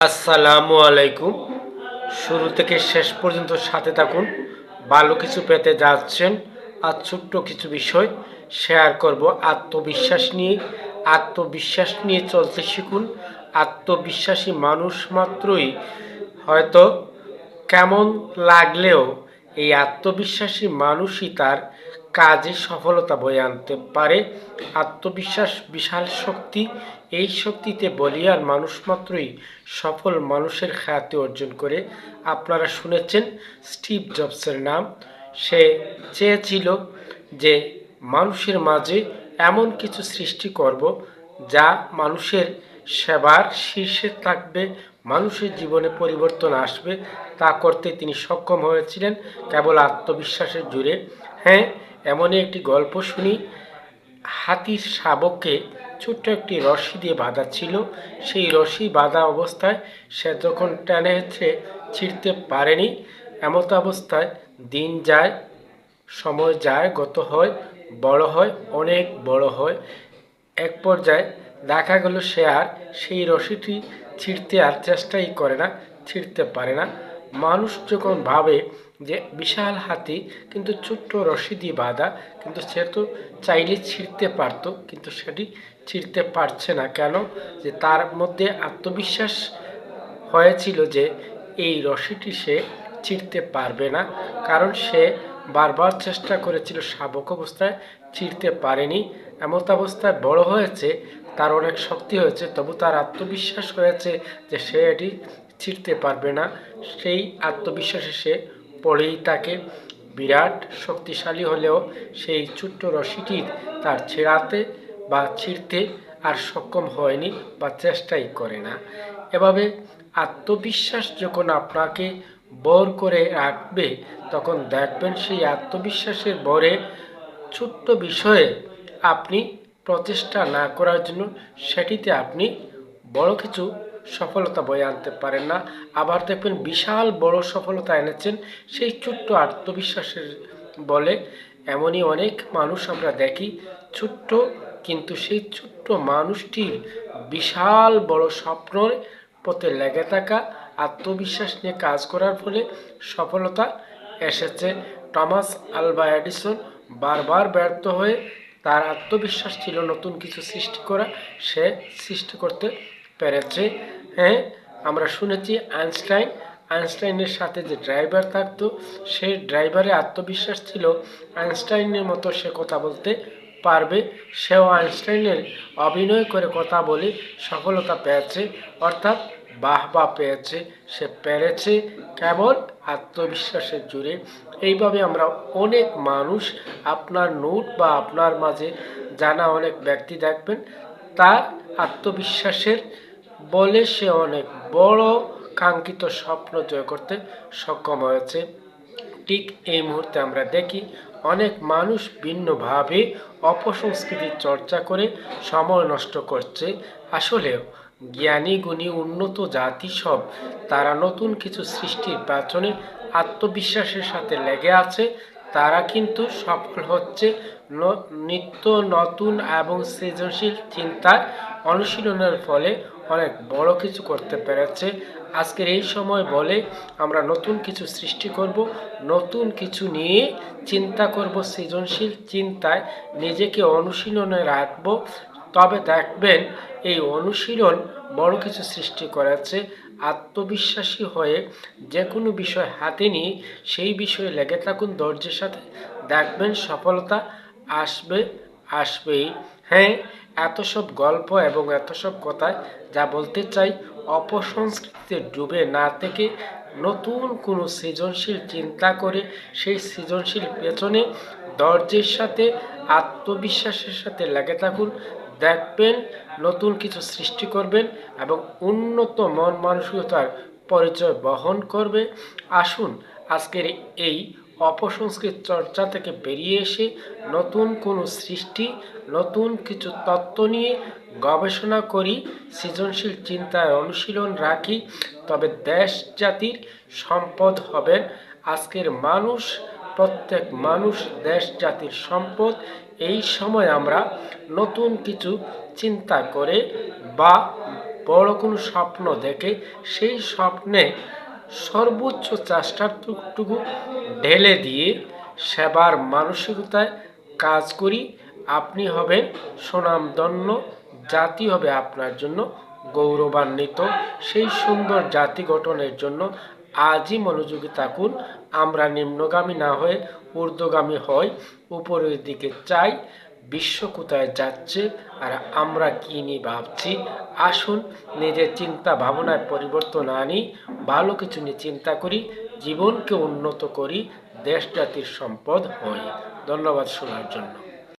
আসসালামু আলাইকুম। শুরু থেকে শেষ পর্যন্ত সাথে থাকুন। ভালো কিছু পেতে যাচ্ছেন। আর ছোট্ট কিছু বিষয় শেয়ার করব আত্মবিশ্বাস নিয়ে। আত্মবিশ্বাস নিয়ে চলতে শিখুন। আত্মবিশ্বাসী মানুষ মাত্রই হয়তো কেমন লাগলেও এই আত্মবিশ্বাসী মানুষই তার কাজে সফলতা বয়ে আনতে পারে। আত্মবিশ্বাস বিশাল শক্তি। এই শক্তিতে বলিয়ান মানুষ মাত্রই সফল মানুষের খ্যাতি অর্জন করে। আপনারা শুনেছেন স্টিভ জবসের নাম। সে চেয়েছিল যে মানুষের মাঝে এমন কিছু সৃষ্টি করব যা মানুষের সেবার শীর্ষে থাকবে, মানুষের জীবনে পরিবর্তন আসবে। তা করতে তিনি সক্ষম হয়েছিলেন কেবল আত্মবিশ্বাসের জোরে। হ্যাঁ, এমনই একটি গল্প শুনি। হাতির শাবককে ছোট্ট একটি রশি দিয়ে বাঁধা ছিল। সেই রশি বাঁধা অবস্থায় সে যখন টেনে হেঁচড়ে ছিঁড়তে পারেনি। এমত অবস্থায় দিন যায়, সময় যায়, গত হয়, বড় হয়, অনেক বড় হয়। এক পর্যায়ে দেখা গেল সে আর সেই রশিটি ছিঁড়তে আর চেষ্টাই করে না, ছিঁড়তে পারে না। মানুষ যখন ভাবে যে বিশাল হাতি কিন্তু ছোট্ট রশি দিয়ে বাঁধা, কিন্তু সে তো চাইলে ছিঁড়তে পারতো, কিন্তু সেটি ছিঁড়তে পারছে না কেন? যে তার মধ্যে আত্মবিশ্বাস হয়েছিল যে এই রশিটি সে ছিঁড়তে পারবে না, কারণ সে বারবার চেষ্টা করেছিল, শাবক অবস্থায় ছিঁড়তে পারেনি। এমত অবস্থায় বড় হয়েছে, তার অনেক শক্তি হয়েছে, তবু তার আত্মবিশ্বাস হয়েছে যে সে এটি ছিঁড়তে পারবে না। সেই আত্মবিশ্বাসে সে পড়েই থাকে। বিরাট শক্তিশালী হলেও সেই ছোট্ট রশিটির তার ছেড়াতে বা ছিঁড়তে আর সক্ষম হয়নি বা চেষ্টাই করে না। এভাবে আত্মবিশ্বাস যখন আপনাকে বর করে রাখবে, তখন দেখবেন সেই আত্মবিশ্বাসের বরে ছোট্ট বিষয়ে আপনি প্রচেষ্টা না করার জন্য সেটিতে আপনি বড় কিছু সফলতা বয়ে আনতে পারেন না। আবার দেখবেন বিশাল বড় সফলতা এনেছেন সেই ছোট্ট আত্মবিশ্বাসের বলে। এমনই অনেক মানুষ আমরা দেখি, ছোট্ট, কিন্তু সেই ছোট্ট মানুষটির বিশাল বড় স্বপ্নের পথে লেগে থাকা, আত্মবিশ্বাস নিয়ে কাজ করার ফলে সফলতা এসেছে। টমাস আলভা এডিসন বারবার ব্যর্থ হয়ে, তার আত্মবিশ্বাস ছিল নতুন কিছু সৃষ্টি করা, সে সৃষ্টি করতে পেরেছে। হ্যাঁ, আমরা শুনেছি আইনস্টাইনের সাথে যে ড্রাইভার থাকতো, সেই ড্রাইভারের আত্মবিশ্বাস ছিল আইনস্টাইনের মতো সে কথা বলতে পারবে। সেও আইনস্টাইনের অভিনয় করে কথা বলে সফলতা পেয়েছে, অর্থাৎ বাহবা পেয়েছে। সে পেরেছে কেবল আত্মবিশ্বাসের জোরে। এইভাবে আমরা অনেক মানুষ, আপনার নোট বা আপনার মাঝে জানা অনেক ব্যক্তি দেখবেন, তার আত্মবিশ্বাসের বলে সে অনেক বড় কাঙ্ক্ষিত স্বপ্ন জয় করতে সক্ষম হয়েছে। ঠিক এই মুহূর্তে আমরা দেখি অনেক মানুষ ভিন্নভাবে অপসংস্কৃতির চর্চা করে সময় নষ্ট করছে। আসলেও জ্ঞানী গুণী উন্নত জাতি সব, তারা নতুন কিছু সৃষ্টির পেছনে আত্মবিশ্বাসের সাথে লেগে আছে। তারা কিন্তু সফল হচ্ছে নিত্য নতুন এবং সৃজনশীল চিন্তার অনুশীলনের ফলে অনেক বড় কিছু করতে পেরেছে। আজকের এই সময় বলে আমরা নতুন কিছু সৃষ্টি করব, নতুন কিছু নিয়ে চিন্তা করব, সৃজনশীল চিন্তায় নিজেকে অনুশীলনে রাখব। তবে দেখবেন এই অনুশীলন বড় কিছু সৃষ্টি করেছে। আত্মবিশ্বাসী হয়ে যে কোনো বিষয় হাতে নিয়ে সেই বিষয়ে লেগে থাকুন ধৈর্যের সাথে, দেখবেন সফলতা আসবে, আসবেই। হ্যাঁ, এত সব গল্প এবং এত সব কথায় যা বলতে চাই, অপসংস্কৃতিতে ডুবে না থেকে নতুন কোনো সৃজনশীল চিন্তা করে সেই সৃজনশীল পেছনে ধৈর্যের সাথে, আত্মবিশ্বাসের সাথে লেগে থাকুন। দেখবেন নতুন কিছু সৃষ্টি করবেন এবং উন্নত মন মানসিকতার পরিচয় বহন করবে। আসুন আজকের এই অপসংস্কৃত চর্চা থেকে বেরিয়ে এসে নতুন কোনো সৃষ্টি, নতুন কিছু তত্ত্ব নিয়ে গবেষণা করি, সৃজনশীল চিন্তায় অনুশীলন রাখি, তবে দেশ জাতির সম্পদ হবেন। আজকের মানুষ, প্রত্যেক মানুষ দেশ জাতির সম্পদ। এই সময় আমরা নতুন কিছু চিন্তা করে বা বড় কোনো স্বপ্ন দেখে সেই স্বপ্নে সর্বোচ্চ চেষ্টাটুকু ঢেলে দিয়ে সেবার মানসিকতায় কাজ করি, আপনি হবেন সুনামধন্য, জাতি হবে আপনার জন্য গৌরবান্বিত। সেই সুন্দর জাতি গঠনের জন্য আজই মনোযোগী থাকুন। আমরা নিম্নগামী না হয়ে ঊর্ধ্বগামী হই, উপরের দিকে চাই। বিশ্ব কোথায় যাচ্ছে আর আমরা কি নিয়ে ভাবছি? আসুন নিজের চিন্তা ভাবনায় পরিবর্তন আনি, ভালো কিছু নিয়ে চিন্তা করি, জীবনকে উন্নত করি, দেশ জাতির সম্পদ হই। ধন্যবাদ শোনার জন্য।